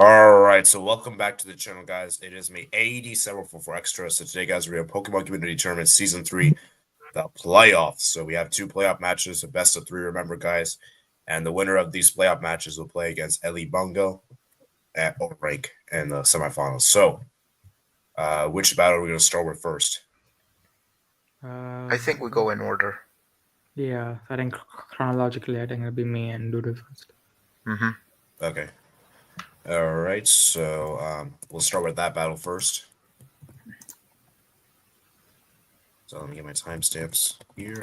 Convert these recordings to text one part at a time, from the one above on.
Alright, so welcome back to the channel, guys. It is me, AD744 Extra. So today, guys, we have Pokemon Community Tournament Season 3, the playoffs. So we have two playoff matches, a best of three, remember, guys. And the winner of these playoff matches will play against Ellie Bungo at rank in the semifinals. So, which battle are we going to start with first? I think we go in order. Yeah, I think chronologically, I think it'll be me and Doodle first. Mm-hmm. Okay. Alright, so we'll start with that battle first. So let me get my timestamps here.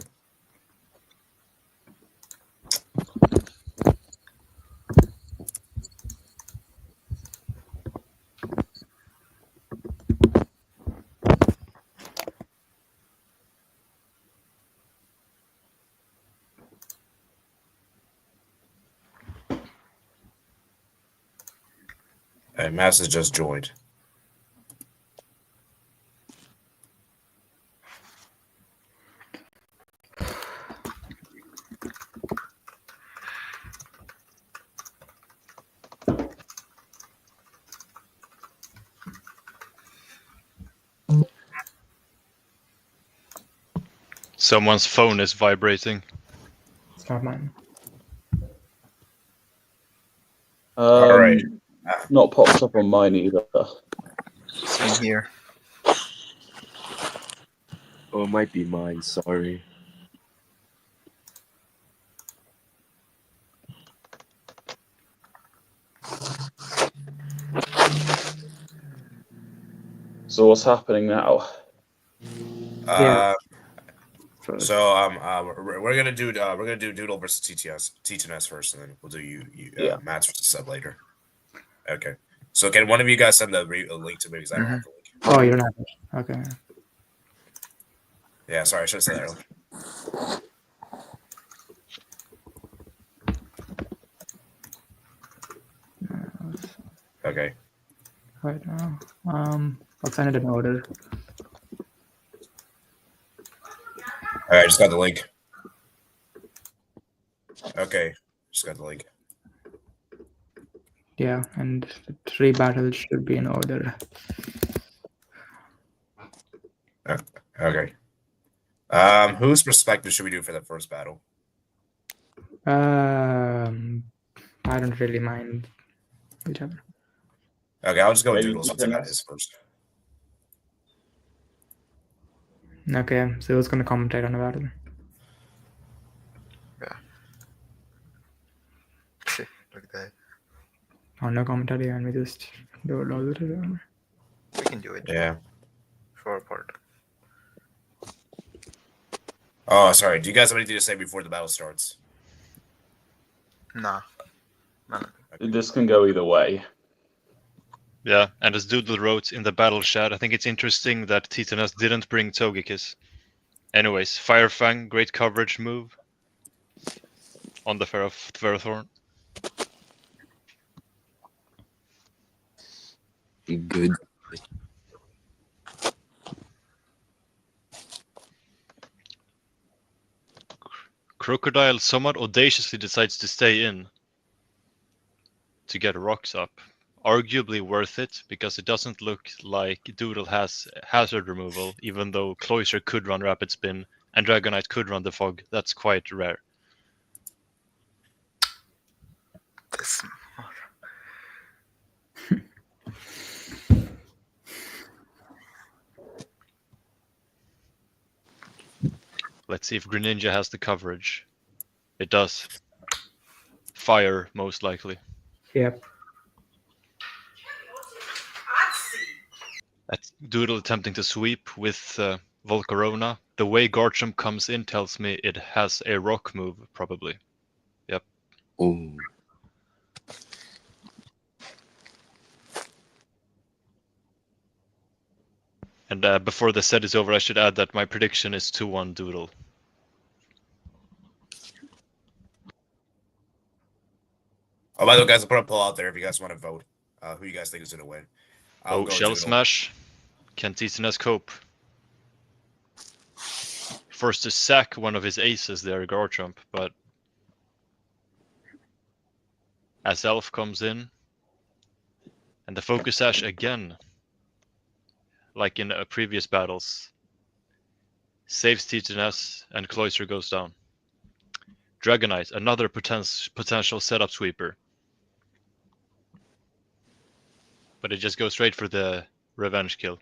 Alright, Mass has just joined. Someone's phone is vibrating. It's not mine. Alright. Not popped up on mine either. Same here. Oh, it might be mine, sorry. So what's happening now? So we're gonna do Doodle versus TTS first, and then we'll do Matt's versus Seb later. Okay. So can one of you guys send the link to me because I don't have the link. Oh, you don't have it. Okay. Yeah, sorry, I should have said that earlier. Okay. Right now, I'll send it in order. All right, I just got the link. Okay, just got the link. Yeah, and the three battles should be in order. Okay. Whose perspective should we do for the first battle? I don't really mind whichever. Okay, I'll just go with Maybe Doodle since I got his first. Okay, so who's gonna commentate on the battle? Yeah. Look at that. Oh, no commentary, and we just do it all the time. We can do it. Yeah. For our part. Oh, sorry. Do you guys have anything to say before the battle starts? Nah. This can go either way. Yeah, and as Doodle wrote in the battle chat, I think it's interesting that Titanus didn't bring Togekiss. Anyways, Firefang, great coverage move on the Ferrothorn. Good. Crocodile somewhat audaciously decides to stay in to get rocks up. Arguably worth it, because it doesn't look like Doodle has hazard removal, even though Cloyster could run Rapid Spin and Dragonite could run the Fog. That's quite rare. This. Let's see if Greninja has the coverage. It does. Fire, most likely. Yep. That's Doodle attempting to sweep with Volcarona. The way Garchomp comes in tells me it has a rock move, probably. Yep. Oh. And before the set is over, I should add that my prediction is 2-1 Doodle. Oh, by the way, guys, I'll put a poll out there if you guys want to vote. Who you guys think is going to win? I'll go Shell Doodle. Smash. Can Titanus cope? Forced to sack one of his aces there, Garchomp, but as Elf comes in, And the focus sash again, like in previous battles, saves Titaness and Cloister goes down. Dragonite, another potential setup sweeper. But it just goes straight for the revenge kill.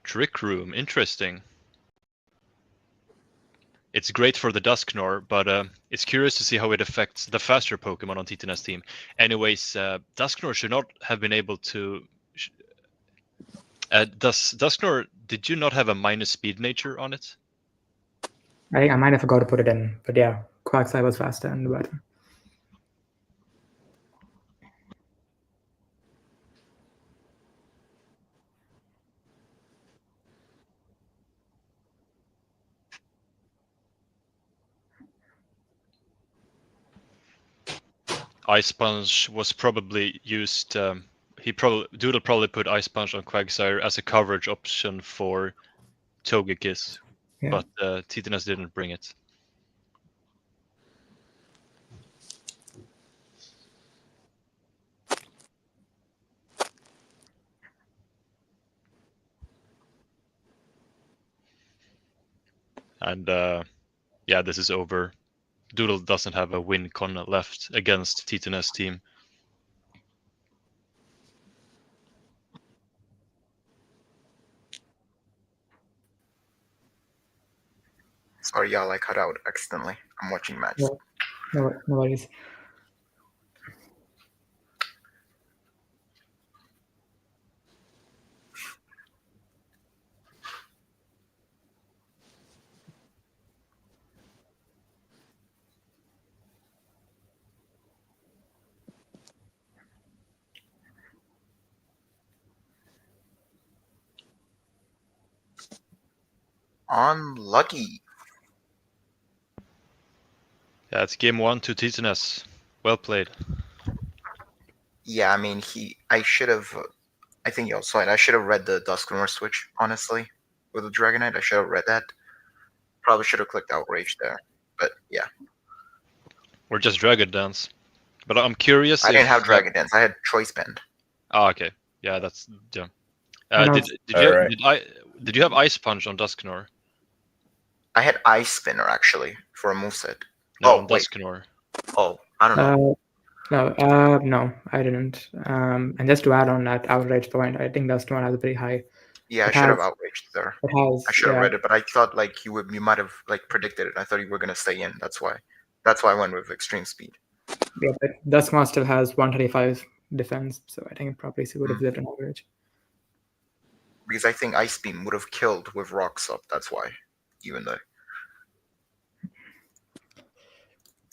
Trick Room, interesting. It's great for the Dusknor, but it's curious to see how it affects the faster Pokemon on Titaness team. Anyways, Dusknor should not have been able to... Dusknor, did you not have a minus speed nature on it? I think I might have forgot to put it in, but yeah, Quagsire was faster and better. Ice Punch was probably used. Doodle probably put Ice Punch on Quagsire as a coverage option for Togekiss, Yeah. but Titaness didn't bring it. And yeah, this is over. Doodle doesn't have a win con left against Titaness team. Sorry, y'all, I cut out accidentally. I'm watching match. No worries. Unlucky. Yeah, it's game 1 to Titaness. Well played. Yeah, I mean, I should have. I think y'all saw it. I should have read the Dusknoir switch, honestly, with the Dragonite. I should have read that. Probably should have clicked Outrage there. But yeah. Or just Dragon Dance. But I'm curious. I didn't have Dragon Dance. I had Choice Band. Oh, okay. Yeah, that's yeah. No, Did you have Ice Punch on Dusknor? I had Ice Spinner actually for a moveset. No, Oh, on wait. Dusknor. Oh, I don't know. No, I didn't. And just to add on that outrage point, I think Dusknoir has a pretty high. Yeah, I it should have has- outraged there. It has. I should have yeah, read it, but I thought like you might have like predicted it. I thought you were gonna stay in. That's why I went with extreme speed. Yeah, but Dusknoir still has 135 defense, so I think it probably would have lived an average. Because I think Ice Beam would have killed with Rocks up. That's why, even though.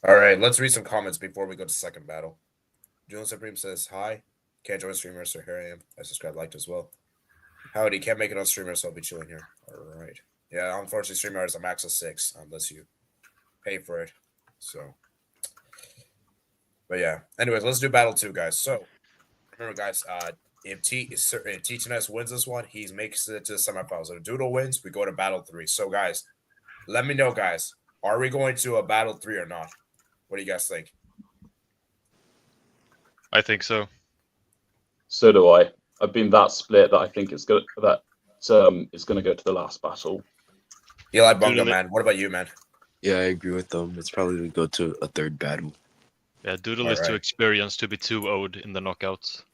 All right, let's read some comments before we go to second battle. Julian Supreme says, hi. Can't join streamer, so here I am. I subscribe, liked as well. Howdy, can't make it on streamer, so I'll be chilling here. All right. Yeah, unfortunately, streamer is a max of 6 unless you pay for it. So, but yeah. Anyways, let's do battle 2, guys. So, remember, guys, if Titaness wins this one, he makes it to the semifinals. If Doodle wins, we go to battle 3. So, guys, let me know, guys. Are we going to a battle 3 or not? What do you guys think? I think so. So do I. I've been that split that I think it's gonna go to the last battle. Eli Bunga, Doodle- man. What about you, man? Yeah, I agree with them. It's probably going to go to a third battle. Yeah, Doodle All is too right. experienced to be too owed in the knockouts.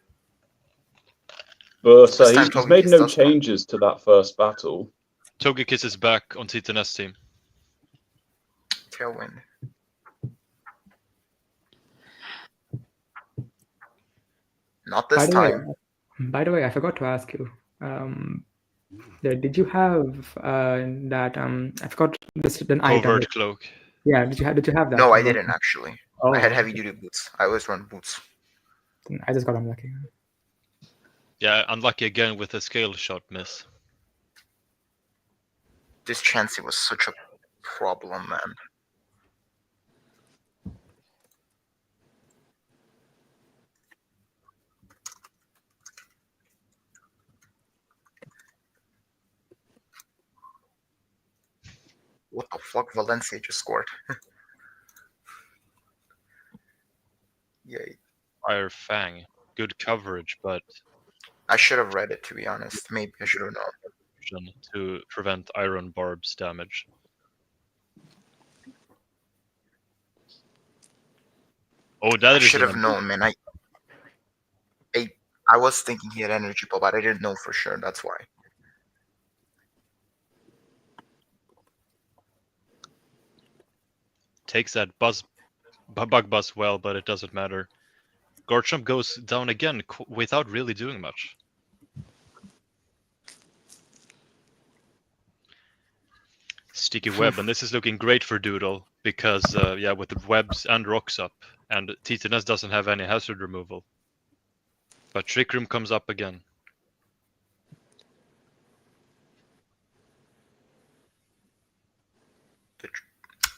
But This time he's made no Togekiss does changes to that first battle. Togekiss is back on Titaness team. Tailwind. Not this time. By the way, I forgot to ask you. Did you have that? I forgot this an item. Covert cloak. Yeah, did you have that? No, I didn't actually. Oh, I had heavy duty boots. I always run boots. I just got unlucky. Yeah, unlucky again with a scale shot miss. This Chansey was such a problem, man. What the fuck? Valencia just scored. Yay. Fire Fang. Good coverage, but I should have read it, to be honest. Maybe I should have known. to prevent Iron Barb's damage. Oh, that I is should have an- known, man. I was thinking he had energy ball, but I didn't know for sure. That's why. takes that bug buzz well, but it doesn't matter. Garchomp goes down again without really doing much. Sticky web, and this is looking great for Doodle because, yeah, with the webs and rocks up, and TTNS doesn't have any hazard removal. But Trick Room comes up again.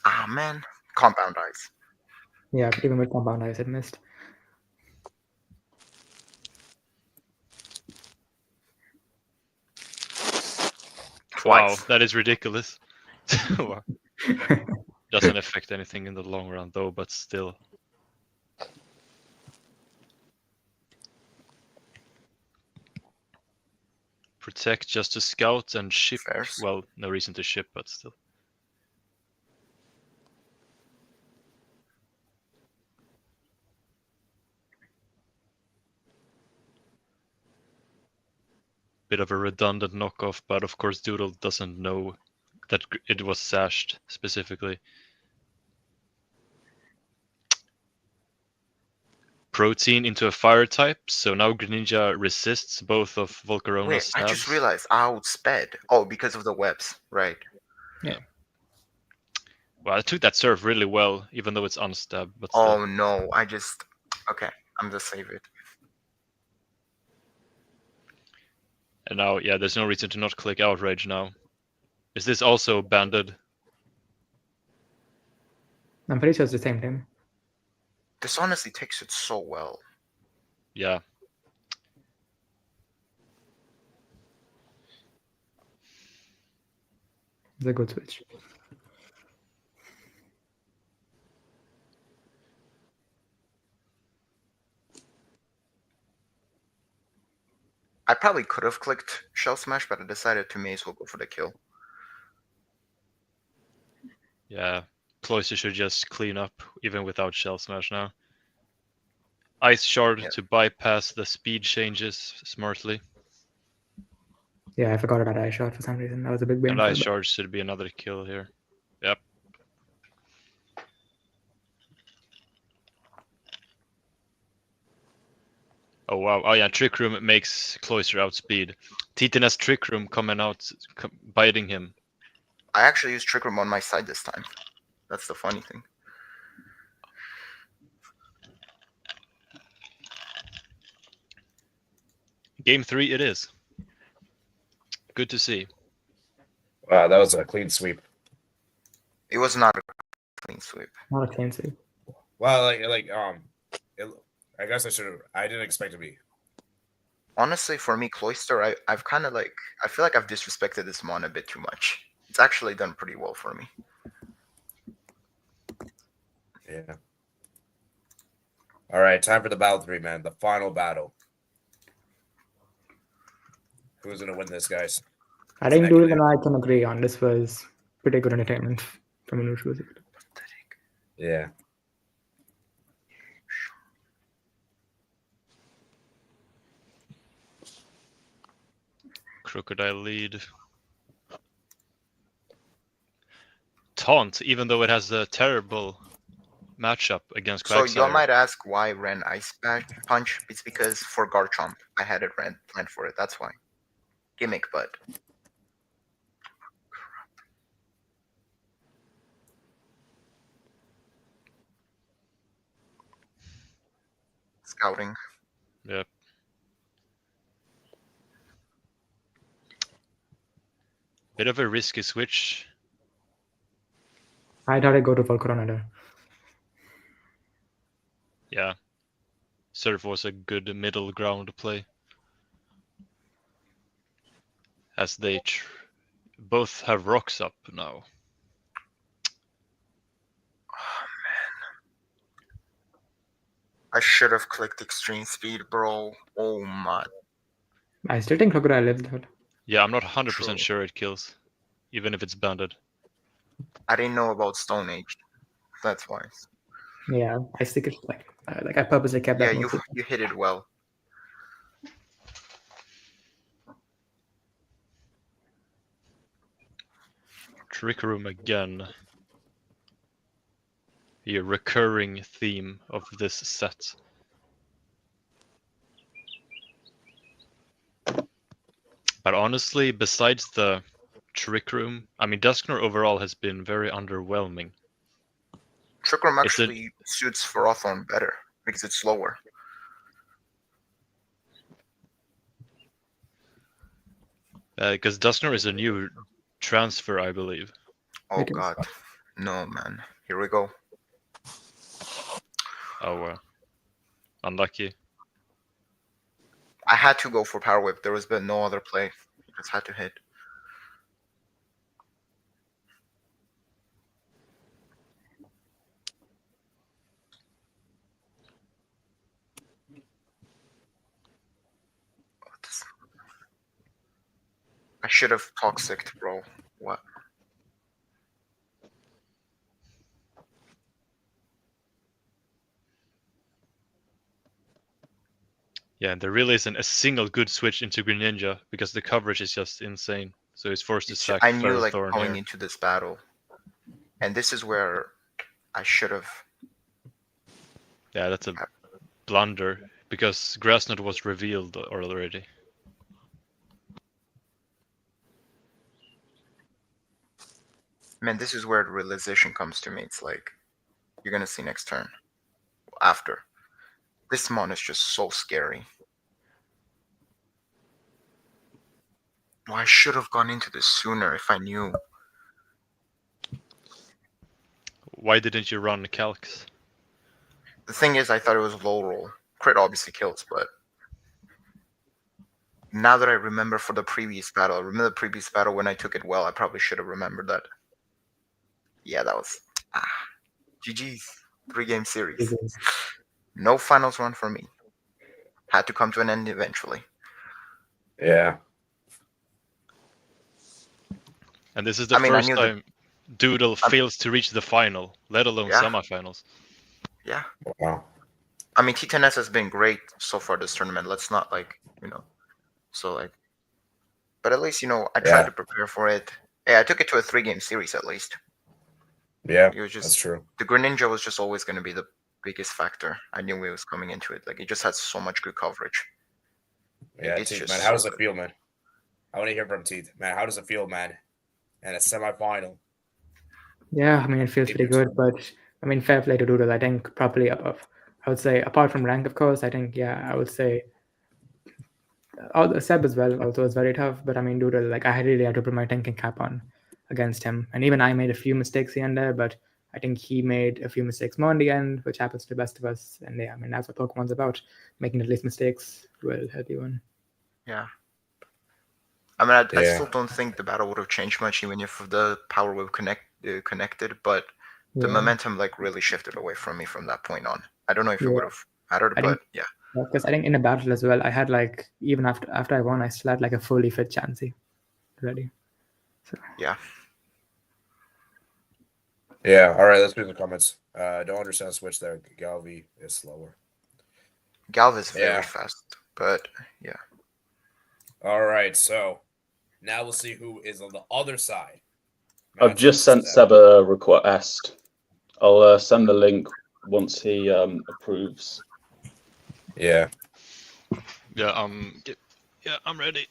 Ah, man. Compound Eyes. Yeah, even with compound eyes, it missed. Wow, Twice. that is ridiculous. Doesn't affect anything in the long run, though, but still. Protect just to scout and ship. Fairs. Well, no reason to ship, but still. Bit of a redundant knockoff, but of course Doodle doesn't know that it was sashed specifically. Protein into a fire type, so now Greninja resists both of Volcarona's Wait, stabs. I just realized I outsped. Oh, because of the webs. Right. Well, I took that serve really well, even though it's unstabbed, but still. Oh, no. Okay. I'm just save it. And now, yeah, there's no reason to not click Outrage now. Is this also banded? I'm pretty sure it's the same thing. This honestly takes it so well. Yeah. It's a good switch. I probably could have clicked Shell Smash, but I decided to may as well go for the kill. Yeah. Cloyster should just clean up, even without Shell Smash now. Ice Shard Yeah. to bypass the speed changes smartly. Yeah, I forgot about Ice Shot for some reason. That was a big brain And fart, Ice but- Shard should be another kill here. Yep. Oh wow! Oh yeah, Trick Room makes Cloyster outspeed. TTNS Trick Room coming out, biting him. I actually used Trick Room on my side this time. That's the funny thing. Game 3 it is. Good to see. Wow, that was a clean sweep. It was not a clean sweep. Not a clean sweep. Well, I guess I didn't expect it to be. Honestly, for me, Cloyster, I've kind of like, I feel like I've disrespected this mon a bit too much. It's actually done pretty well for me. Yeah. All right, time for the battle 3, man. The final battle. Who's gonna win this, guys? I think Negative. Doodle and I can agree on this was pretty good entertainment from a neutral perspective. Yeah. Crocodile lead. Taunt, even though it has a terrible matchup against So Quagsire. you might ask why I ran Ice Punch. It's because for Garchomp, I had it planned for it. That's why. Gimmick, but scouting. Yep. Bit of a risky switch. I thought I'd go to Volcarona there. Yeah. Surf was a good middle ground play. As they both have rocks up now. I should have clicked extreme speed, bro. Oh my. I still think Crocodile lives though. Yeah, I'm not 100% True. sure it kills, even if it's banded. I didn't know about Stone Age. That's why. Yeah, I think it's like I purposely kept Yeah, that you move. you hit it well. Trick Room again. A recurring theme of this set. But honestly, besides the Trick Room, I mean, Duskner overall has been very underwhelming. Trick Room It's a- actually suits Ferrothorn better because it's slower. Because Duskner is a new transfer, I believe. Oh It is. god. No, man. Here we go. Oh, unlucky. I had to go for Power Whip. There was been no other play. Just had to hit. I should have toxic, bro. What? Yeah, and there really isn't a single good switch into Greninja because the coverage is just insane. So he's forced to sack I knew like Ferrothorn going here. into this battle, and this is where I should have. Yeah, that's a blunder because Grassnut was revealed already. Man, this is where the realization comes to me. It's like you're gonna see next turn. After this mon is just so scary. Well, I should have gone into this sooner if I knew. Why didn't you run Calcs? The thing is, I thought it was low roll. Crit obviously kills, but now that I remember for the previous battle, I remember the previous battle when I took it well, I probably should have remembered that. Yeah, that was GG's. 3-game series. It is. No finals run for me. Had to come to an end eventually. Yeah. And this is the I mean, I first knew time Doodle fails to reach the final, let alone Yeah. semifinals. Yeah. Wow. I mean, T10S has been great so far this tournament. Let's not but at least, I tried Yeah. to prepare for it. Yeah, I took it to a 3-game series at least. Yeah, It was just that's true. the Greninja was just always going to be the biggest factor. I knew it was coming into it. Like, it just had so much good coverage. Yeah, It's Teeth, just man, so how does it good. feel, man? I want to hear from Teeth, man. How does it feel, man? And a semifinal. Yeah, I mean it feels pretty good, but I mean fair play to Doodle. I think probably above. I would say apart from rank, of course. I think I would say. Seb as well also was very tough, but I mean Doodle, like I really had to put my tanking cap on against him, and even I made a few mistakes here and there, but I think he made a few mistakes more in the end, which happens to the best of us. And yeah, I mean that's what Pokemon's about. Making at least mistakes will help you win. Yeah. I mean, I Yeah. still don't think the battle would have changed much even if the power wave connected, but the Yeah. momentum like really shifted away from me from that point on. I don't know if it Yeah. would have mattered, I but think- yeah. Because I think in a battle as well, I had like even after I won, I still had like a fully fit Chansey ready. Yeah. Yeah. All right, let's read the comments. Don't understand switch there. Galvi is slower. Galv is very Yeah. fast, but yeah. All right, so now we'll see who is on the other side. I've just sent Seb a request. I'll send the link once he approves. Yeah. Yeah, I'm ready.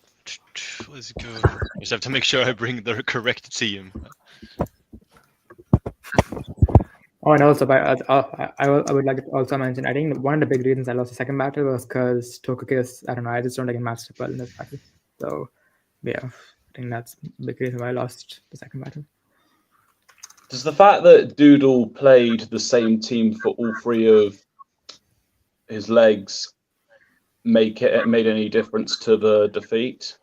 Let's go. Just have to make sure I bring the correct team. Oh, and also, I would like to also mention, I think one of the big reasons I lost the second battle was because Togekiss, I don't know, I just don't like it matched up well in this battle. So, yeah, I think that's a big reason why I lost the second battle. Does the fact that Doodle played the same team for all three of his legs made any difference to the defeat?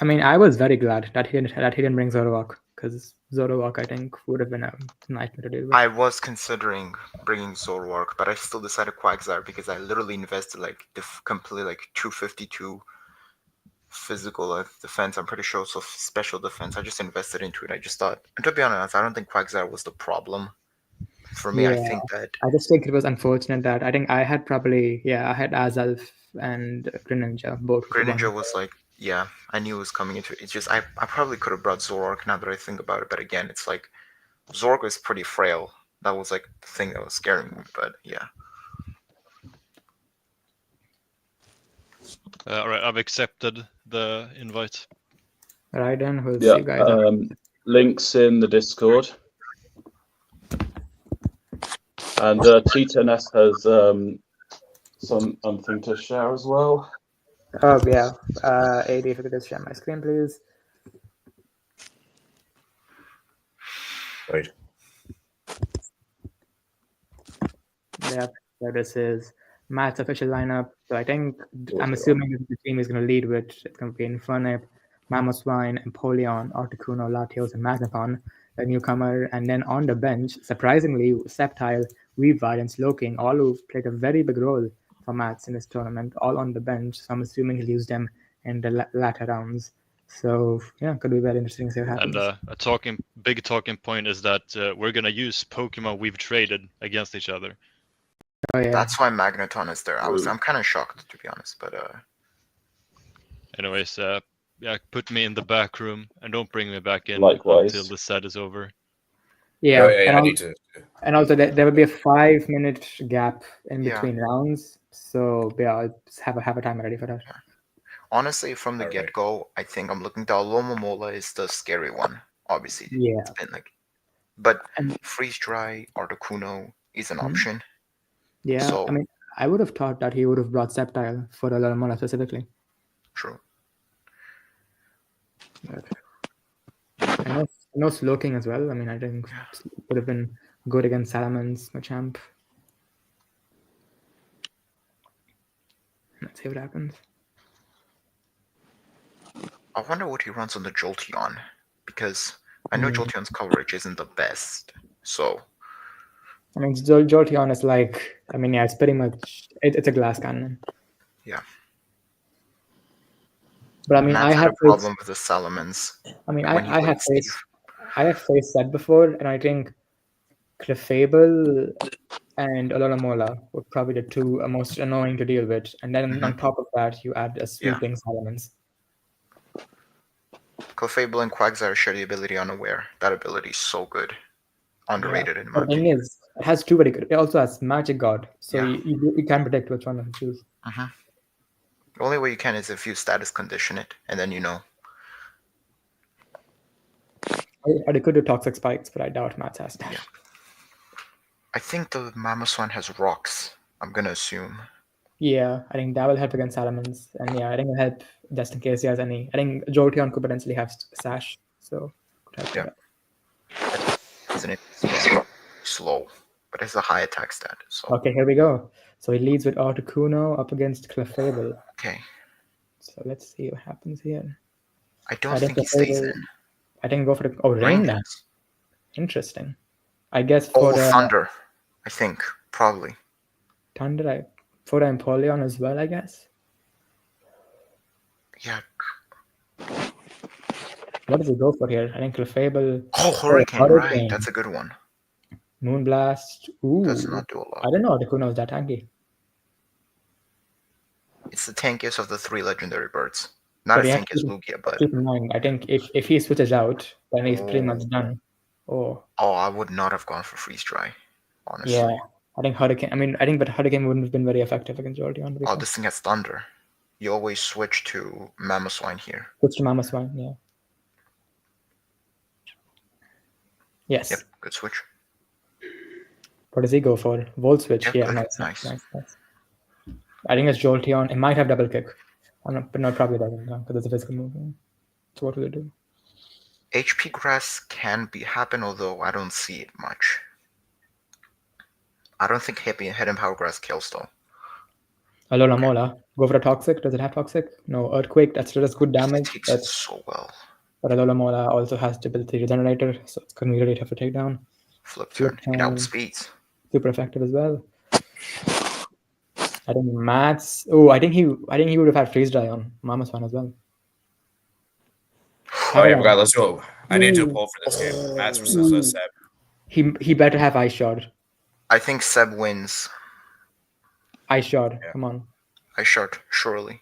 I mean, I was very glad that he didn't bring Zoroark, because Zoroark, I think, would have been a nightmare to deal with. I was considering bringing Zoroark, but I still decided Quagsire because I literally invested like completely like 252 physical defense. I'm pretty sure so special defense. I just invested into it. I just thought, and to be honest, I don't think Quagsire was the problem. For me, I Yeah. think that I just think it was unfortunate that I think I had I had Azalf and Greninja both. with the Greninja one- was like, yeah, I knew it was coming into it. It's just I probably could have brought Zoroark now that I think about it, but again, it's like Zoroark is pretty frail. That was like the thing that was scaring me, but yeah. All right, I've accepted the invite. Right then, we'll see Yeah. you guys. Links in the Discord. And T10S has something to share as well. Oh yeah, AD, if you could just share my screen, please. Right. Yeah, so this is Matt's official lineup. So I think I'm Okay. assuming the team is going to lead with it's going to be Infernape, Mamoswine, Empoleon, Articuno, Latios, and Magneton, a newcomer, and then on the bench, surprisingly, Sceptile, Weavile, and Slowking, all who've played a very big role for Mats in this tournament, all on the bench. So I'm assuming he'll use them in the latter rounds. So yeah, could be very interesting to see what happens. And a big talking point is that we're gonna use Pokemon we've traded against each other. Oh yeah, That's why Magneton is there. I'm kind of shocked to be honest, but Anyways, yeah, put me in the back room and don't bring me back in Likewise. until the set is over. yeah. I and, need to. and also there will be a 5-minute gap in Yeah. between rounds. So yeah, I'll just have a time ready for that. honestly, from the Alright. get-go, I think I'm looking down. Lomomola is the scary one, obviously. Yeah. It's been like, but And- freeze dry Articuno is an Hmm. option. Yeah, So- I mean, I would have thought that he would have brought Sceptile for Alomola specifically. True. I know Slowking as well. I mean, I think Yeah. would have been good against Salamence, Machamp. Let's see what happens. I wonder what he runs on the Jolteon, because I know Hmm. Jolteon's coverage isn't the best. So I mean, Jolteon is like, I mean, yeah, it's pretty much, it's a glass cannon. Yeah. But I mean, Matt's I had had a problem with the Salamence. I mean, when he I have played Steve. faced that before, and I think Clefable and Alomola were probably the two most annoying to deal with. And then on top of that, you add a sweeping Salamence. Clefable and Quagsire share the ability Unaware. That ability is so good. Underrated in my The thing opinion. is, it has two very good. It also has Magic God, so Yeah. you can predict which one to choose. The only way you can is if you status condition it, and then you know. I could do Toxic Spikes, but I doubt Matt has that. Yeah. I think the Mamoswine has rocks. I'm gonna assume. Yeah, I think that will help against Salamence, and yeah, I think it'll help just in case he has any. I think Jolteon could potentially have Sash, so could help with that. Isn't it slow? But it's a high attack stat. So Okay, here we go. So he leads with Articuno up against Clefable. okay. So let's see what happens here. I don't I think think he stays Clefable- in. I think go for the Rain Rain Dance. Dance. Interesting. I guess Oh, for the Thunder. I think probably. Thunder, for the Empoleon as well, I guess. Yeah. What does he go for here? I think Clefable. Oh, Hurricane. Right. That's a good one. Moonblast. Ooh. Does not do a lot. I don't know Articuno is that tanky. It's the tankiest of the 3 legendary birds. Not But as yeah, tanky as Lugia, but Keep in mind, I think if he switches out, then he's pretty much done. Oh, I would not have gone for freeze dry. Honestly. yeah. I think Hurricane. I mean, I think but Hurricane wouldn't have been very effective against Jolteon. Oh, this thing has thunder. You always switch to Mamoswine here. Switch to Mamoswine, yeah. Yes. Yep, good switch. What does he go for? Volt switch. Yeah, Yeah, good. nice. Nice. I think it's Jolteon. It might have double kick. But not probably doesn't, because it's a physical move. Yeah. So what will it do? HP grass can happen, although I don't see it much. I don't think hidden power grass kills though. Alola Go for a toxic. Does it have toxic? No. Earthquake. That's good damage. It takes it That's so well. But Alola also has Double 3 Regenerator, so it's going to be really tough to take down. Flip Flip turn. It turn. outspeeds. Super effective as well. I think Matt's. Oh, I think he would have had Freeze Dry on Mama's one as well. Oh yeah, forgot. Let's go. I need to pull for this game. Mats versus Seb. He better have Ice Shard. I think Seb wins. Ice Shard. Yeah. Come on. Ice Shard, surely.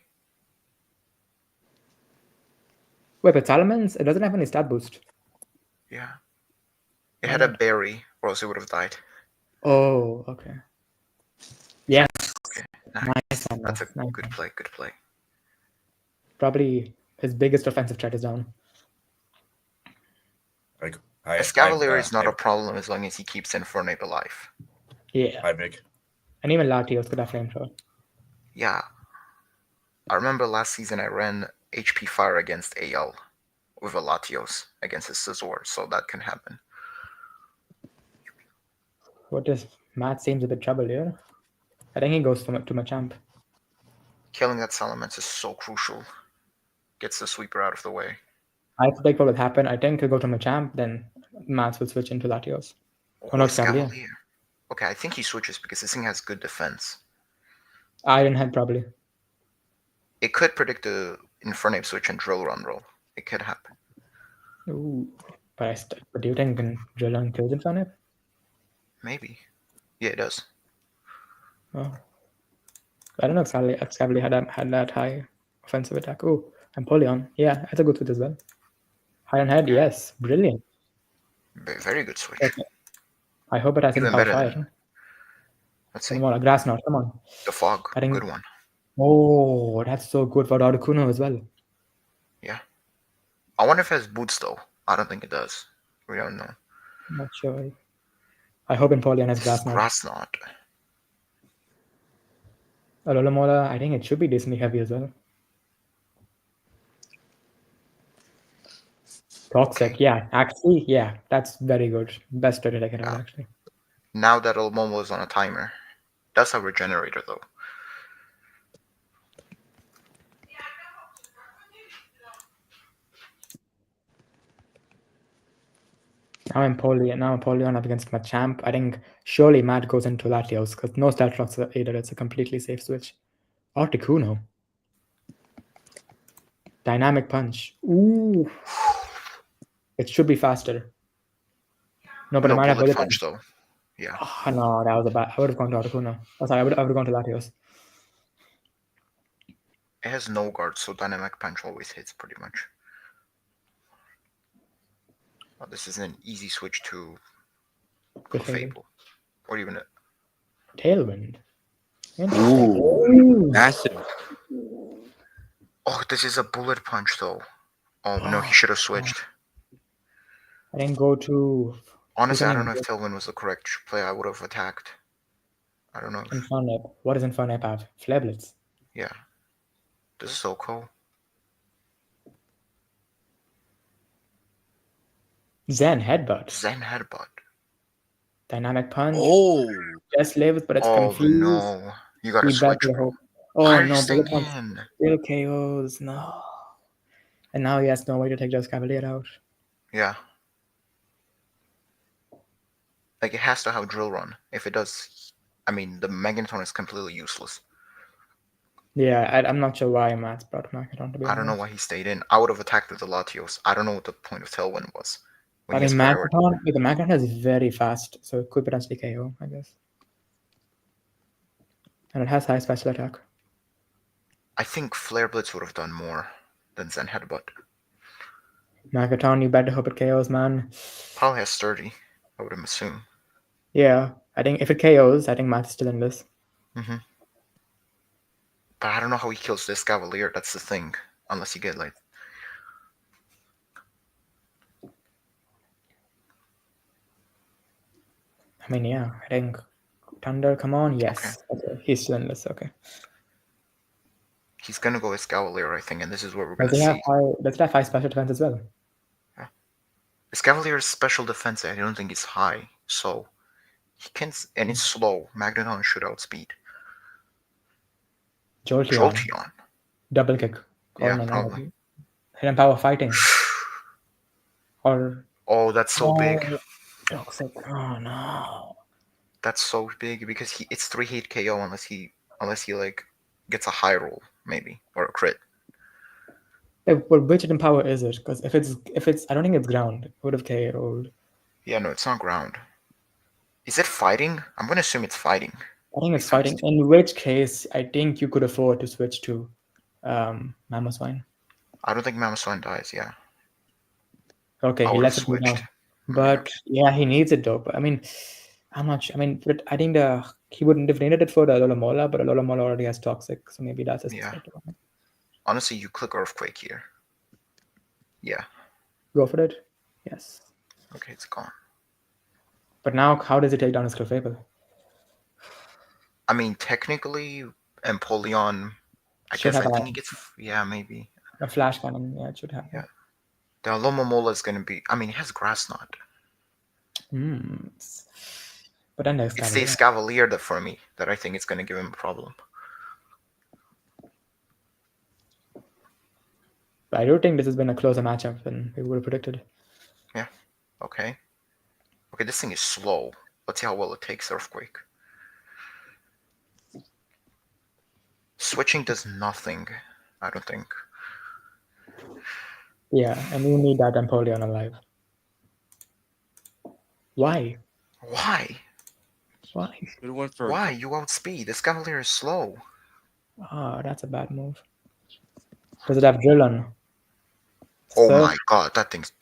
Wait, but Salamence, it doesn't have any stat boost. Yeah. It had a berry, or else it would have died. Oh, okay. Yes. Okay. Nice one. That's a nice good one. play. Good play. Probably his biggest offensive threat is down. Like, Escavalier is not a problem as long as he keeps Infernape alive. Yeah. Hi, Vic. And even Latios could have flamethrower. Yeah. I remember last season I ran HP Fire against AL with a Latios against his Scizor, so that can happen. What if Matt seems a bit troubled here? I think he goes to Machamp. Killing that Salamence is so crucial. Gets the sweeper out of the way. I predict what will happen. I think he'll go to Machamp, then Matt will switch into Latios. Oh, no, Escavalier. Okay, I think he switches because this thing has good defense. Iron Head probably. It could predict the Infernape switch and Drill Run roll. It could happen. Ooh. But do you think Drill Run kills Infernape? Maybe. Yeah, it does. Oh. I don't know if Escavalier had that high offensive attack. Oh, Empoleon. Yeah, that's a good switch as well. Iron Head, yes. Brilliant. Very good switch. Okay. I hope it has Even Power better Fire. than... Let's see. Come on, a Grass Knot. Come on. The Fog. I think... Good one. Oh, that's so good for Articuno as well. Yeah. I wonder if it has boots though. I don't think it does. We don't know. Not sure. I hope Empoleon has Grass Knot. Grass Knot. Alola, I think it should be decently heavy as well. Toxic, Okay. yeah. Actually, yeah. That's very good. Best turret I can have, actually. Now that Alomomo is on a timer. Does have Regenerator though. Now Empoleon up against Machamp. I think surely Matt goes into Latios because no stat rocks either. It's a completely safe switch. Articuno. Dynamic Punch. Ooh. It should be faster. No, but it might have bullet bullet punch though. Yeah. Oh, no, that was a bad. I would have gone to Articuno. Oh, sorry, I would have gone to Latios. It has no guard, so Dynamic Punch always hits pretty much. Well, this is an easy switch to Fable. Or even a Tailwind. Ooh, massive. Oh, this is a bullet punch though. Oh no, he should have switched. I didn't go to. Honestly, I don't know if Tailwind was the correct play. I would have attacked. I don't know. Infernape. What does Infernape have? Flare Blitz. Yeah. This is so cool. Zen Headbutt. Zen Headbutt. Dynamic Punch. Oh. Just lives, but it's confused. No. You gotta switch, bro. Oh no, Still KOs. No. And now he has no way to take Just Cavalier out. Yeah. Like, it has to have Drill Run. If it does, I mean, the Magneton is completely useless. Yeah, I'm not sure why Matt's brought Magneton to be honest. I don't know why he stayed in. I would have attacked with the Latios. I don't know what the point of Tailwind was. I mean, the Magneton is very fast, so it could potentially KO, I guess. And it has high special attack. I think Flare Blitz would have done more than Zen Headbutt. Magneton, you better hope it KOs, man. Probably has Sturdy, I would assume. Yeah, I think if it KOs, I think Matt is still in this. Mm-hmm. But I don't know how he kills this Cavalier. That's the thing. Unless you get like... I mean, yeah, I think Thunder, come on. Yes. Okay. He's still in this. Okay. He's going to go with Cavalier, I think, and this is what we're going to see. Does it have high special defense as well? Yeah. This Cavalier's special defense, I don't think is high. So, he can... And it's slow. Magneton should outspeed. Jolteon. Double kick. Yeah, probably. Hidden power fighting. Or Oh, that's so big. toxic. Oh no. That's so big because it's 3-hit KO unless he like gets a high roll maybe or a crit. But which item power is it? Because if it's I don't think it's ground. It would have KO'd. Yeah, no, it's not ground. Is it fighting? I'm gonna assume it's fighting. I think it's Based on fighting. his- In which case, I think you could afford to switch to Mamoswine. I don't think Mamoswine dies. Yeah, Okay, I he would have lets it go switched. down. But yeah, he needs it though. But I mean, how much? I mean, but I think he wouldn't have needed it for the Alola, but Alola already has toxic, so maybe that's his Yeah. threat. Honestly, you click Earthquake here. Yeah. Go for it. Yes. Okay, it's gone. But now, how does he take down his Clefable? I mean, technically, Empoleon. I Should guess have I think he gets. Yeah, maybe. a flash cannon. Yeah, it should have. Yeah. The Alomomola is gonna be. I mean, he has Grass Knot. But then there's It's the Escavalier that for me that I think it's gonna give him a problem. But I do think this has been a closer matchup than we would have predicted. Yeah. Okay. Okay, this thing is slow. Let's see how well it takes Earthquake. Switching does nothing, I don't think. Yeah, and you need that Empoleon alive. Why? Why? Why? It went for Why? You outspeed. This Cavalier is slow. Ah, that's a bad move. Does it have drill on? Oh Surf? my god, that thing's.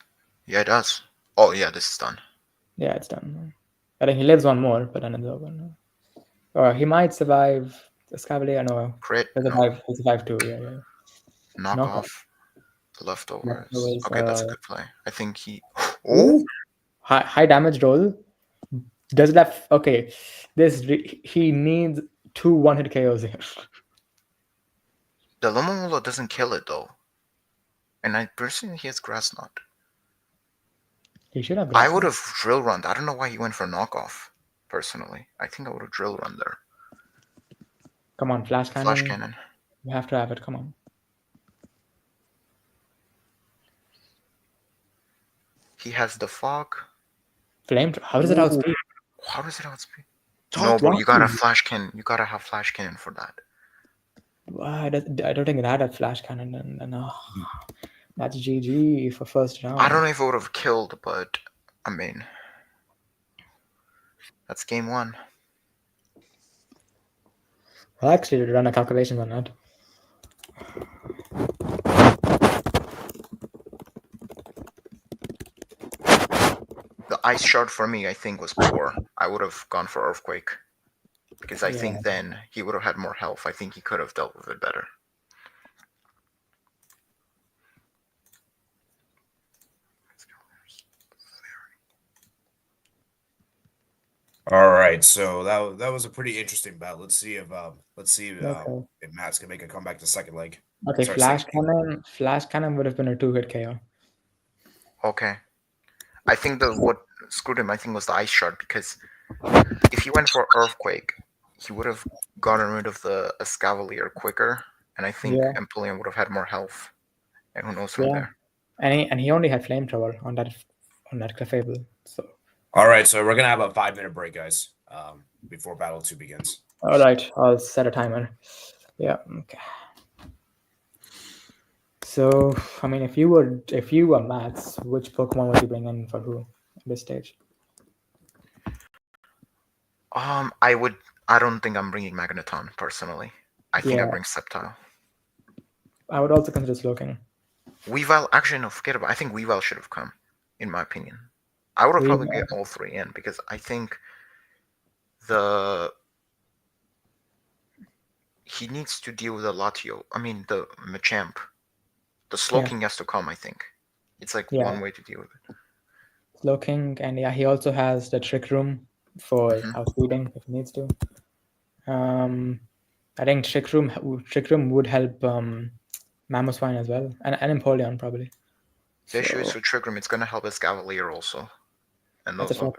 Yeah, it does. Oh yeah, this is done. Yeah, it's done. I think he lives one more, but then it's over. Or he might survive the Cavalier. No, Crit. he'll No. survive. He'll survive too. Yeah. Knock Knock off. Leftovers. Leftovers, Okay, that's a good play. I think he. Oh! Ooh. High damage roll. Does it have? Okay, he needs 2 1-hit KOs here. The Lomomola doesn't kill it though. And I personally he has Grass Knot. He should have. I would have drill run. I don't know why he went for knockoff. Personally, I think I would have drill run there. Come on, flash cannon. Flash cannon. You have to have it. Come on. He has the fog. Flame. How does it outspeed? How does it outspeed? Talk No, but to you gotta me. flash cannon. You gotta have flash cannon for that. I don't think it had a flash cannon, and that's GG for first round. I don't know if it would have killed, but I mean, that's game 1. I actually did run a calculation on that. The ice shard for me, I think, was poor. I would have gone for Earthquake. Because I think then he would have had more health. I think he could have dealt with it better. All right, so that was a pretty interesting battle. Let's see if if Matt's can make a comeback to second leg. Okay, Sorry, flash second. cannon would have been a 2-hit KO. Okay. I think what screwed him, I think, was the ice shard, because if he went for Earthquake, he would have gotten rid of the Escavalier quicker, and I think Empoleon would have had more health. And who knows from there. And he only had flamethrower on that Clefable. So. All right, so we're gonna have a 5-minute break, guys, before battle 2 begins. All right, I'll set a timer. Yeah. Okay. So, I mean, if you were Max, which Pokemon would you bring in for who at this stage? I don't think I'm bringing Magneton personally. I think I bring Sceptile. I would also consider Slowking. Weavile, actually no, forget about it. I think Weavile should have come, in my opinion. I would have probably get all 3 in, because I think he needs to deal with the Latio. I mean the Machamp. The Slowking has to come, I think. It's like one way to deal with it. Slowking, and he also has the Trick Room for outspeeding if he needs to. I think Trick Room would help Mamoswine as well, and Empoleon probably. The issue is with Trick Room, it's gonna help his Cavalier also. And those other.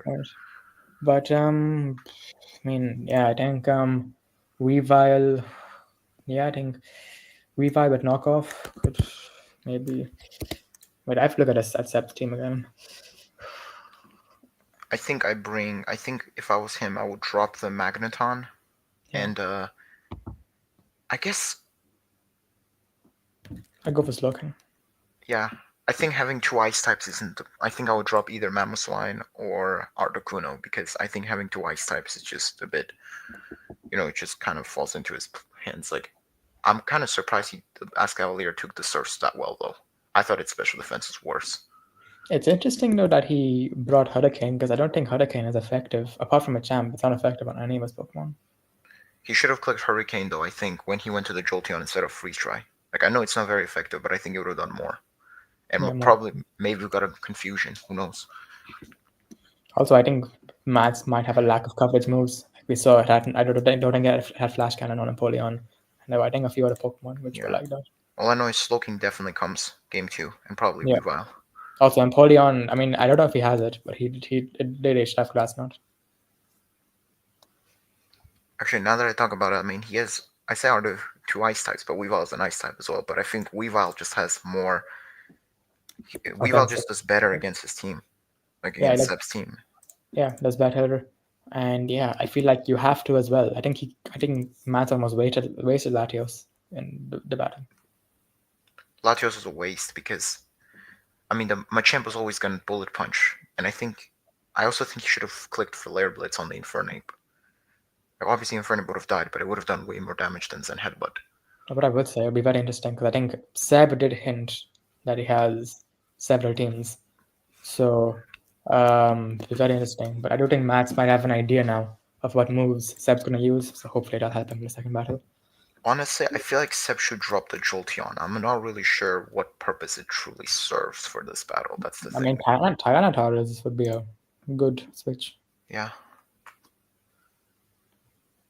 But I mean, I think Weavile. Yeah, I think Weavile with knockoff could maybe Wait, I have to look at Seb's team again. I think if I was him, I would drop the Magneton, Yeah. and I guess I go for Slowking. yeah. I think having 2 ice types isn't. I think I would drop either Mamoswine or Articuno because I think having 2 ice types is just a bit, it just kind of falls into his hands. Like, I'm kind of surprised the Escavalier took the Surfs that well, though. I thought its special defense was worse. It's interesting though that he brought Hurricane because I don't think Hurricane is effective. Apart from a champ, it's not effective on any of his Pokemon. He should have clicked Hurricane, though, I think, when he went to the Jolteon instead of Freeze Dry. Like, I know it's not very effective, but I think it would have done more. And Yeah, probably, maybe we got a confusion. Who knows? Also, I think Max might have a lack of coverage moves. Like we saw it had, I don't think it had Flash Cannon on Empoleon. And I think a few other Pokemon which were like that. All I know is Slowking definitely comes game 2, and probably Weavile. Also, Empoleon, I mean, I don't know if he has it, but he did HF Grass Knot. Actually, now that I talk about it, I mean, he has, I say are the 2 ice types, but Weavile is an ice type as well. But I think Weavile just has more. Weavile just does better against his team, like against Seb's team. Yeah, does better, and yeah, I feel like you have to as well. I think Matt almost wasted Latios in the battle. Latios was a waste because, I mean, the Machamp was always going to Bullet Punch, and I also think he should have clicked Flare Blitz on the Infernape. Like, obviously, Infernape would have died, but it would have done way more damage than Zen Headbutt. But I would say it would be very interesting because I think Seb did hint that he has several teams, so it'll be very interesting. But I do think Max might have an idea now of what moves Seb's going to use, so hopefully that'll help him in the second battle. Honestly, I feel like Seb should drop the Jolteon. I'm not really sure what purpose it truly serves for this battle. That's the thing. I mean, Tyranitar would be a good switch. Yeah.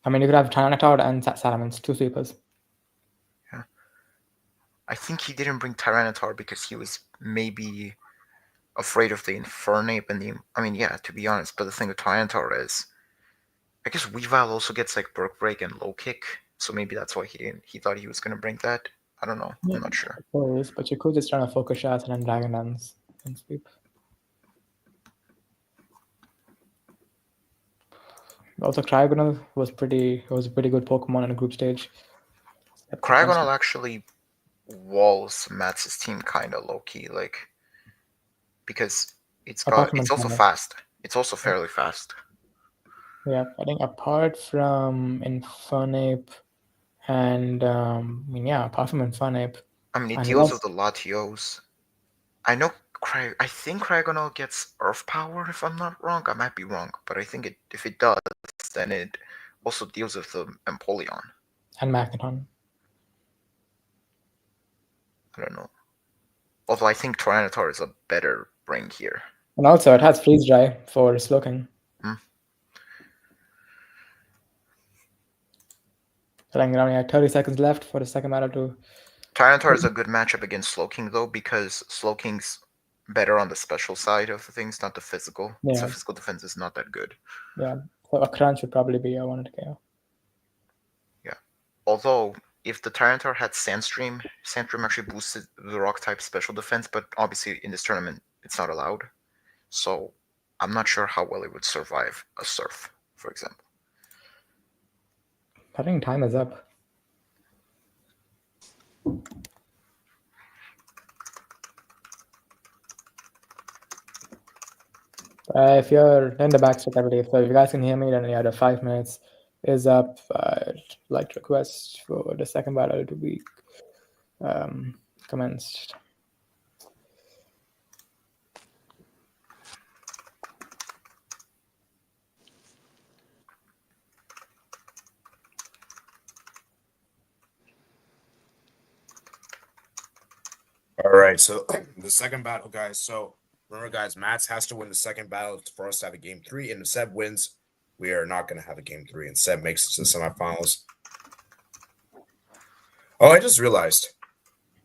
I mean, you could have Tyranitar and Salamence, 2 sweepers. Yeah. I think he didn't bring Tyranitar because he was maybe afraid of the Infernape and to be honest, but the thing with Tyranitar is, I guess Weavile also gets like Burk Break and Low Kick, so maybe that's why he thought he was going to bring that. I don't know. I'm not sure. But you could just run a Focus Shot and then Dragon Dance and sweep. Also, Cryogonal was a pretty good Pokemon in a group stage. Cryogonal actually walls Matt's team kind of low key, like, because it's also fast. It's also fairly fast. Yeah, I think apart from Infernape, and apart from Infernape, I mean, it deals with the Latios. I think Cryogonal gets Earth Power, if I'm not wrong. I might be wrong, but I think if it does, then it also deals with the Empoleon. And Magneton. I don't know. Although I think Tyranitar is a better bring here. And also, it has Freeze Dry for Slowking. I think only 30 seconds left for the second battle to... Tyranitar is a good matchup against Slowking, though, because Slowking's better on the special side of the things, not the physical. Yeah. So physical defense is not that good. Yeah, so a crunch would probably be a 1 KO. Yeah. Although, if the Tyranitar had Sandstream actually boosted the Rock-type special defense, but obviously in this tournament, it's not allowed. So, I'm not sure how well it would survive a Surf, for example. I think time is up. If you're in the backstep, everybody, so if you guys can hear me, then the 5 minutes is up. I'd like to request for the second battle to be commenced. All right, so the second battle, guys. So remember, guys, Mats has to win the second battle for us to have a game 3. And if Seb wins, we are not going to have a game 3. And Seb makes it to the semifinals. Oh, I just realized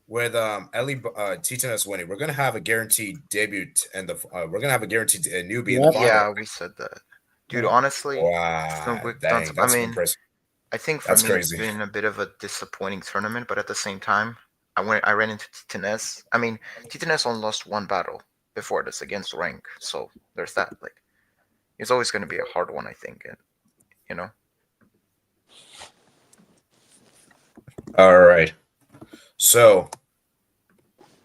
with Ellie Titanes winning, we're going to have a guaranteed debut and we're going to have a guaranteed newbie in the final. Yeah, we said that. Dude, honestly, wow, dang, that's impressive. I think for me, it's been a bit of a disappointing tournament, but at the same time, I ran into Titaness. I mean, Titaness only lost one battle before this against rank, so there's that. Like, it's always going to be a hard one, I think. And, you know. All right. So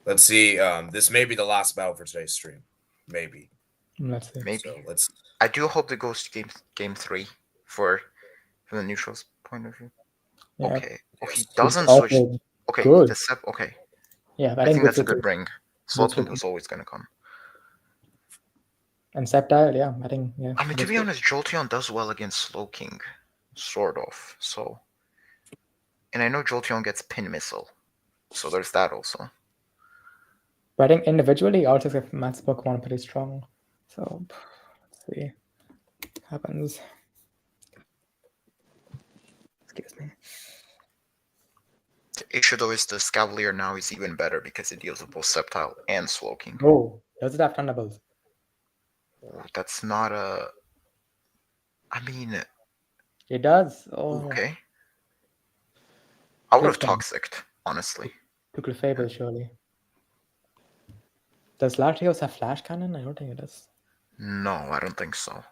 let's see. This may be the last battle for today's stream. Maybe. Let's see. Maybe. So let's. I do hope it goes to game 3 from the neutrals point of view. Yeah. Okay. Oh, he Yes. doesn't It's switch. also Okay. good. Okay. Yeah, I think that's a switch. good bring. Good Sloping switch. was always going to come. And Sceptile, yeah, I think, yeah. I mean, to good be switch. honest, Jolteon does well against Slowking, sort of. So, and I know Jolteon gets Pin Missile, so there's that also. But I think individually, also if Matt's Pokemon are pretty strong. So, let's see. Happens. Excuse me. The issue though is the Scavalier now is even better because it deals with both Sceptile and Slowking. Oh, does it have Thunderbolts? Oh, that's not a. I mean, It does. Oh, okay. I would have Click them. Toxiced, honestly. to Clefable, surely. Does Latios have Flash Cannon? I don't think it does. No, I don't think so.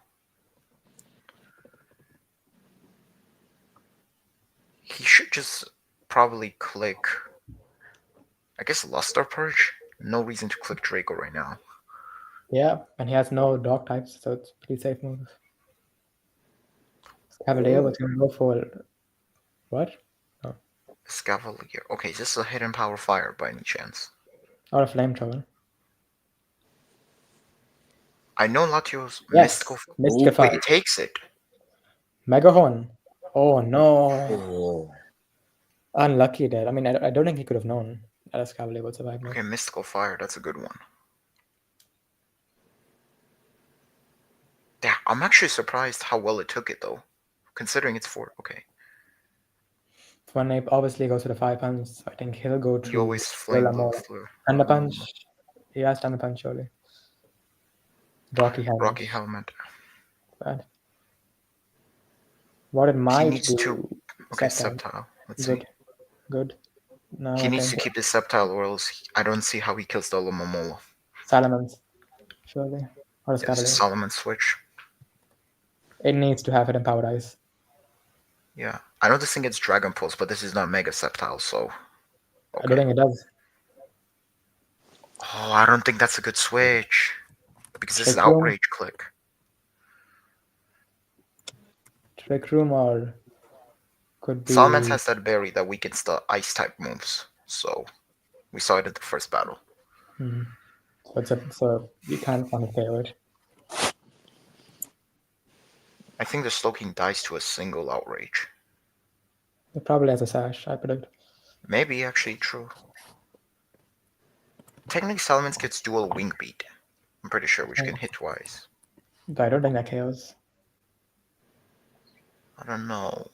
He should just probably click. I guess Luster Purge. No reason to click Draco right now. Yeah, and he has no dog types, so it's pretty safe move. Cavalier was going to go for what? Scavalier. Okay, is this a hidden power fire by any chance? Or a flamethrower? I know Latios Yes, Mystical. Mystical Wait, Fire. it takes it. Megahorn. Oh no. Oh, Unlucky there. I mean, I don't think he could have known that a Cavalier would survive. Okay, Mystical Fire. That's a good one. Yeah, I'm actually surprised how well it took it though, considering it's 4. Okay. One Ape obviously goes to the 5 punch. So I think he'll go to You always flame Lamore. through. Thunder Punch. He has Thunder Punch, surely. Rocky Helmet. Rocky Helmet. Bad. What it might needs do. to- Okay, Sceptile. Sceptile. Let's Good. see. Good. No, He I needs to think keep the Sceptile or else I don't see how he kills the Lomomola. Salamence. Surely. Or a It's a Cavalier. Solomon switch. It needs to have it in Power Ice. Yeah. I know this thing gets Dragon Pulse, but this is not Mega Sceptile, so. I don't think it does. Oh, I don't think that's a good switch. Because this is Trick Room? Outrage Click. Trick Room or could be. Salamence has that berry that weakens the ice type moves. So we saw it in the first battle. Mhm. So you can't want to fail it. I think the Slowking dies to a single Outrage. It probably has a Sash, I predict. Maybe actually true. Technically Salamence gets dual Wing Beat. I'm pretty sure, which can hit twice. But I don't think that KOs. I don't know.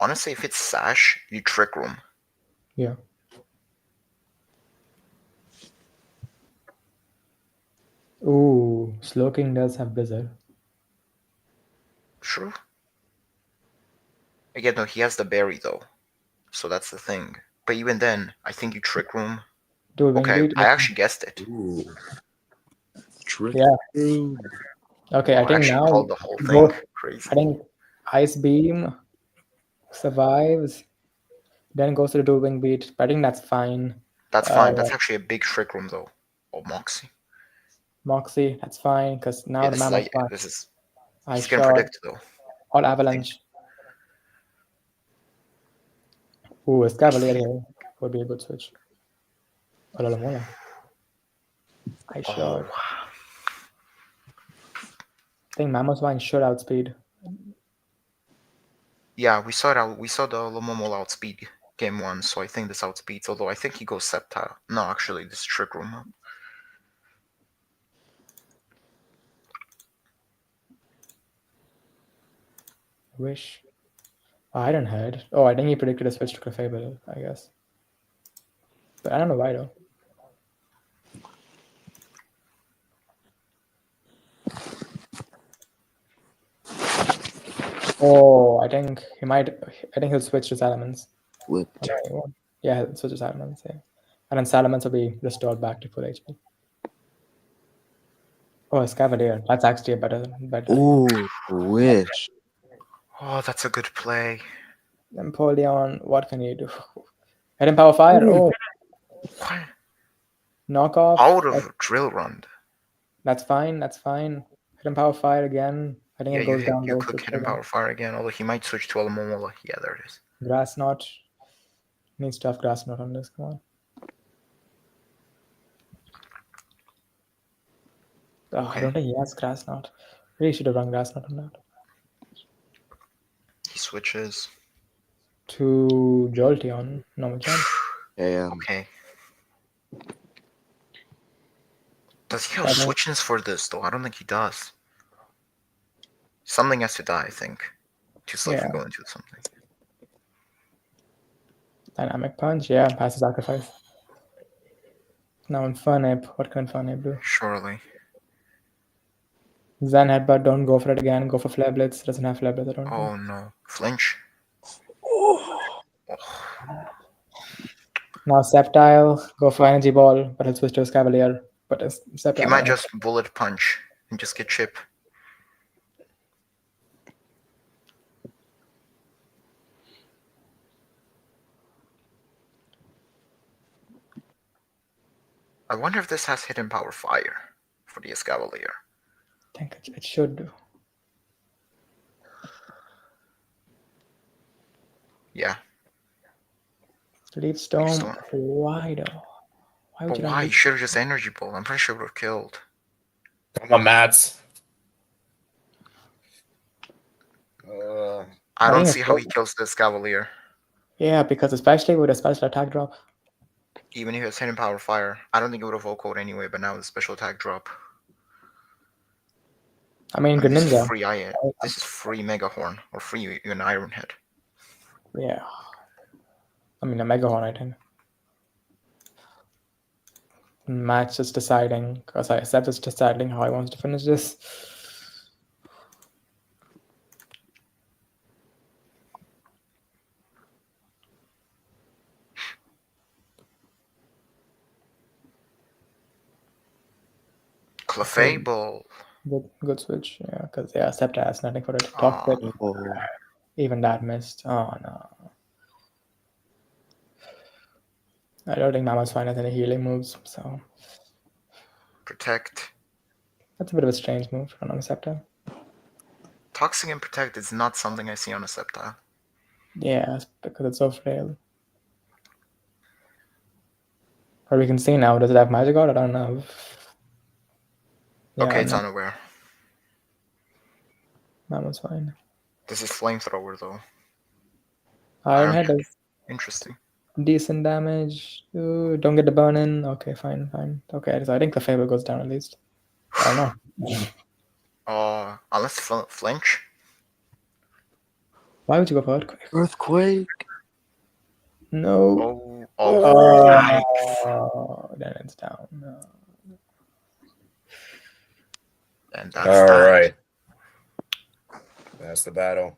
Honestly, if it's Sash, you Trick Room. Yeah. Ooh, Slowking does have Blizzard. True. Again, no, he has the berry though. So that's the thing. But even then, I think you Trick Room. Dual Wing Okay, Beat. I actually guessed it. ooh. Trick Yeah. room. Okay, Oh, I think actually now. called the whole thing. both- Crazy. I think Ice Beam survives, then goes to the Dual Wing Beat. But I think that's fine. That's fine. That's actually a big Trick Room though. Oh, Moxie. Moxie, that's fine, because now Yeah, the this is Mammoth like Flash. this is. I He's gonna shot predict though. all Avalanche. Ooh, a Cavalier here would be a good switch. Olomola. I shot. Oh, I think Mammoth Vine should outspeed. yeah, we saw it. We saw the Lomomo outspeed game 1, so I think this outspeeds. Although I think he goes Sceptile. No, actually, this is Trick Room. Wish. Oh, I don't heard. Oh, I think he predicted a switch to Clefable, I guess. But I don't know why though. Oh, I think he might. I think he'll switch to Salamence. Flipped. Okay, he won't. Yeah, he'll switch to Salamence. Yeah, and then Salamence will be restored back to full HP. Oh, Escavalier. That's actually a better. Ooh, wish. Oh, that's a good play. Empoleon, what can you do? Hidden Power Fire. Ooh. Oh, What? knockoff. Out of Drill Run. That's fine. That's fine. Hidden Power Fire again. I think Yeah, it goes down. you Goes click to Hidden Power Fire again, although he might switch to Alamomola. Yeah, there it is. Grass Knot. Needs to have Grass Knot on this. Come on. Oh, I Okay. don't think he has Grass Knot. Really should have run Grass Knot on that. He switches. To Jolteon. Normal chance. Damn. Okay. Does he have I don't- switches for this, though? I don't think he does. Something has to die, I think. To slightly Yeah. go into something. Dynamic Punch. Yeah, passive sacrifice. Now in Furnape. What can Furnape do? Surely. Zen Headbutt. Don't go for it again. Go for Flare Blitz. Doesn't have Flare Blitz. I don't think. Oh no. Flinch. Now Sceptile, go for Energy Ball, but he'll switch to his Cavalier. But his Sceptile. He might just Bullet Punch and just get chip. I wonder if this has Hidden Power Fire for the Escavalier. I think it should do. Yeah. Leaf Storm. Leaf Storm. Why though? Why would But you not why? You leave- should have just Energy Ball. I'm pretty sure it would have killed. Come on, Mats. I I don't think see it's how he good. kills the Escavalier. Yeah, because especially with a special attack drop. Even if it's Hidden Power Fire. I don't think it would have Vocoed anyway, but now the special attack drop. I mean, And good this is ninja. free this is free Mega Horn or free an Iron Head. Yeah. I mean, a Mega Horn, I think. Match is deciding, because Seb is deciding how he wants to finish this. Clefable. Good switch, yeah, because Septa has nothing for it. Top Aw. tip, Oh, even that missed. Oh no. I don't think Mama's fine has any healing moves, so Protect. that's a bit of a strange move on Septa. Toxic and Protect is not something I see on a Sceptile. Yeah, it's because it's so frail. But we can see now, does it have Magic Out? I don't know. Yeah, Okay, it's no, unaware. Mama's fine. This is Flamethrower though. Iron Iron Head Head. is Interesting. decent damage. Ooh, don't get the burn in. Okay, fine. Okay, so I think the favor goes down at least. I don't know. Unless Flinch. Why would you go for Earthquake? earthquake. No. Yikes. Then it's down. No. And that's All that. right. That's the battle.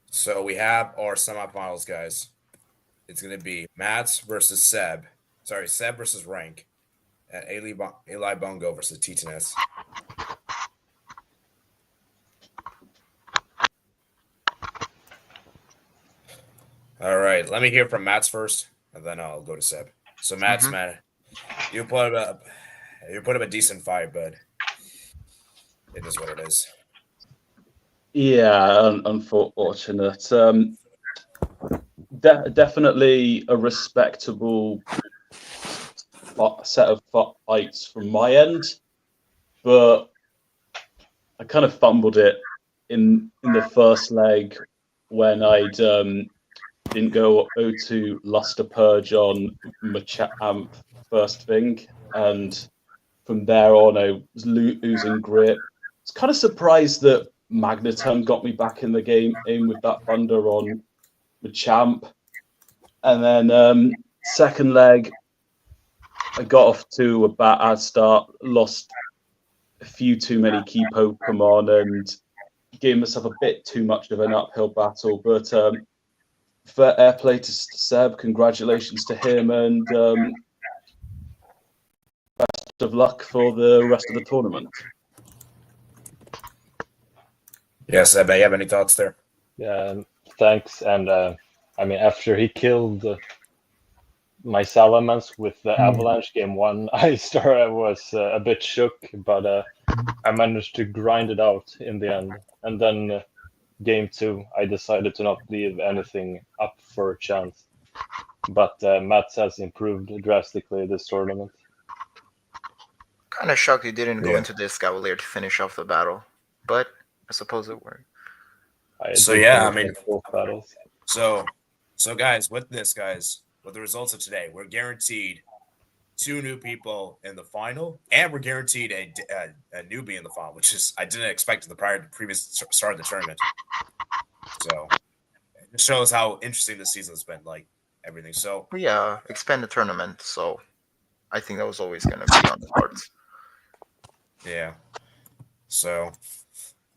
So we have our semifinals, guys. It's going to be Mats versus Seb. Sorry, Seb versus Rank. And Eli Bongo versus Titanus. All right, let me hear from Mats first, and then I'll go to Seb. So Mats, man, you put up a decent fight, but it is what it is. Yeah, unfortunate. Definitely a respectable set of fights from my end, but I kind of fumbled it in the first leg when I didn't go O2 Luster Purge on Machamp first thing, and from there on I was losing grip. I was kind of surprised that Magneton got me back in the game with that Thunder on Machamp. And then second leg, I got off to a bad start, lost a few too many key Pokemon, and gave myself a bit too much of an uphill battle. But fair play to Seb, congratulations to him, and best of luck for the rest of the tournament. Yes, Seb, you have any thoughts there? Yeah, thanks. And I mean, after he killed my Salamence with the Avalanche game 1, I was a bit shook, but I managed to grind it out in the end. And then game 2, I decided to not leave anything up for a chance. But Mats has improved drastically this tournament. Kind of shocked he didn't go Yeah. into this Cavalier to finish off the battle, but I suppose it worked. So, did yeah, I finish mean- both battles. So guys, with the results of today, we're guaranteed 2 new people in the final, and we're guaranteed a newbie in the final, which is I didn't expect at the previous start of the tournament. So it shows how interesting this season has been, like everything. So But yeah, expand the tournament, so I think that was always going to be on the cards. yeah. So,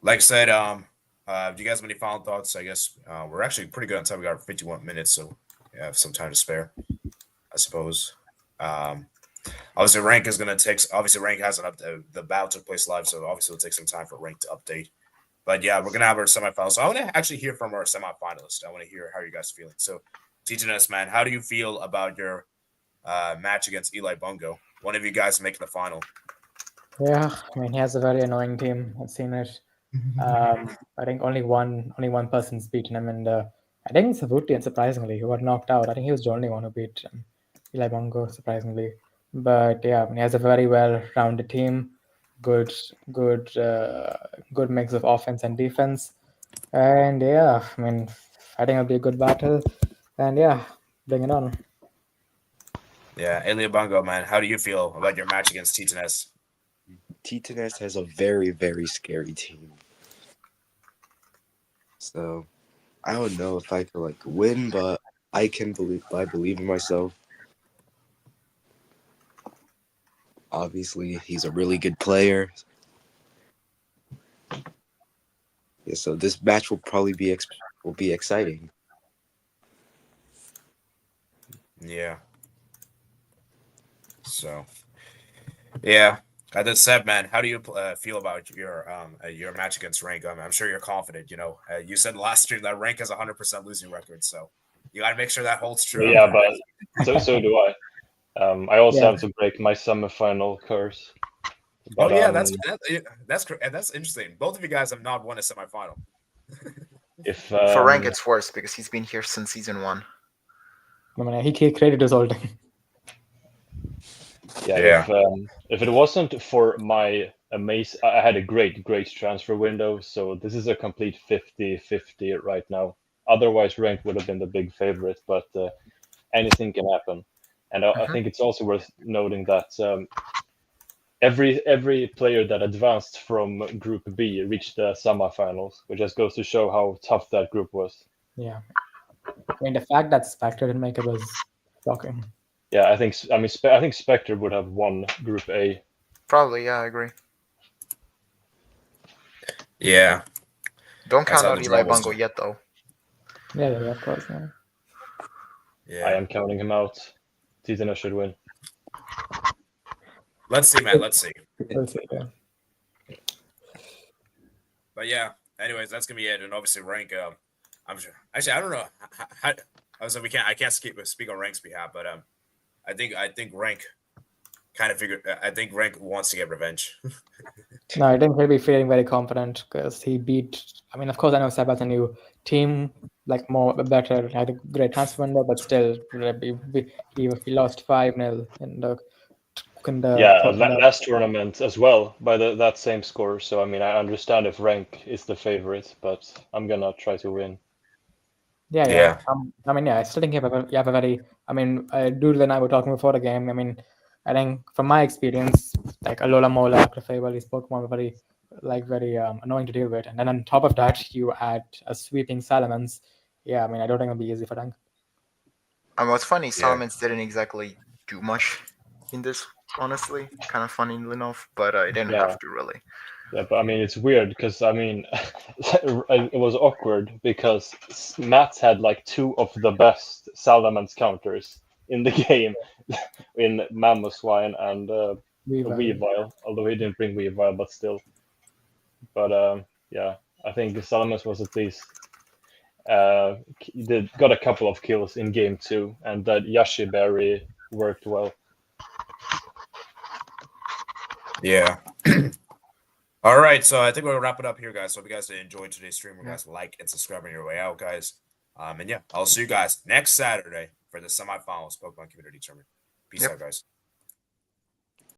like I said, do you guys have any final thoughts? I guess we're actually pretty good on time. We got 51 minutes, so we have some time to spare, I suppose. Obviously, rank is going to take. Obviously, rank hasn't updated. The battle took place live, so obviously it'll take some time for rank to update. But yeah, we're going to have our semifinals. So I want to actually hear from our semifinalists. I want to hear how you guys are feeling. So, TTNS, man, how do you feel about your match against Eli Bungo? One of you guys making the final. Yeah, I mean, he has a very annoying team. I've seen it. I think only one person's beaten him, and I think it's Savutian, surprisingly, who got knocked out. I think he was the only one who beat Eli Bongo, surprisingly. But yeah, I mean, he has a very well-rounded team, good mix of offense and defense, and yeah, I mean, I think it'll be a good battle, and yeah, bring it on. Yeah, Eli Bungo, man, how do you feel about your match against TTNS? TTNS has a very, very scary team. So I don't know if I could win, but I believe in myself. Obviously, he's a really good player. Yeah, so this match will probably be exciting. Yeah. So, yeah. That said, man, how do you feel about your match against Rank? I'm sure you're confident. You know, you said last stream that Rank has 100% losing record, so you got to make sure that holds true. Yeah, but so do I. I also Yeah. have to break my semifinal curse. But, Oh yeah, that's interesting. Both of you guys have not won a semifinal. if For rank, it's worse because he's been here since season 1. I mean, he created his whole team. Yeah, if it wasn't for my I had a great transfer window, so this is a complete 50-50 right now. Otherwise, ranked would have been the big favorite, but anything can happen. And I think it's also worth noting that every player that advanced from Group B reached the semifinals, which just goes to show how tough that group was. Yeah, I mean, the fact that Spectre didn't make it was shocking. Yeah, I think Spectre would have won Group A. Probably, yeah, I agree. Yeah. Don't That's count how out the Eli draw was Bungo done. yet, though. Yeah, of course. Yeah. Yeah. I am counting him out. Titina should win. Let's see, man. Let's see. We'll see. Yeah. But yeah. Anyways, that's gonna be it. And obviously, rank. I'm sure. Actually, I don't know. I can't speak on rank's behalf, but I think rank kind of figured. I think rank wants to get revenge. No, I think he'll be feeling very confident because he beat. I mean, of course, I know Seb has a new team, like better, had a great transfer window, but still, he lost 5-0 in the. Last tournament as well by that same score. So I mean, I understand if rank is the favorite, but I'm gonna try to win. Yeah. I mean, I still think you have a very. I mean, Doodle and I were talking before the game. I mean, I think from my experience, like Alola Mola, Clefable, these Pokemon were very annoying to deal with. And then on top of that, you add a sweeping Salamence. Yeah, I mean, I don't think it'll be easy for them. What's funny, Salamence didn't exactly do much in this, honestly. Kind of funny enough, but I didn't Yeah. have to really. Yeah, but I mean, it's weird because I mean, it was awkward because Matt had like 2 of the best Salamence counters in the game in Mamoswine and Weavile, although he didn't bring Weavile, but still. But yeah, I think Salamence was at least got a couple of kills in game 2, and that Yashi Berry worked well. Yeah. All right, so I think we'll wrap it up here, guys. So if you guys enjoyed today's stream, guys, like and subscribe on your way out, guys. And yeah, I'll see you guys next Saturday for the semifinals Pokemon Community Tournament. Peace out, guys.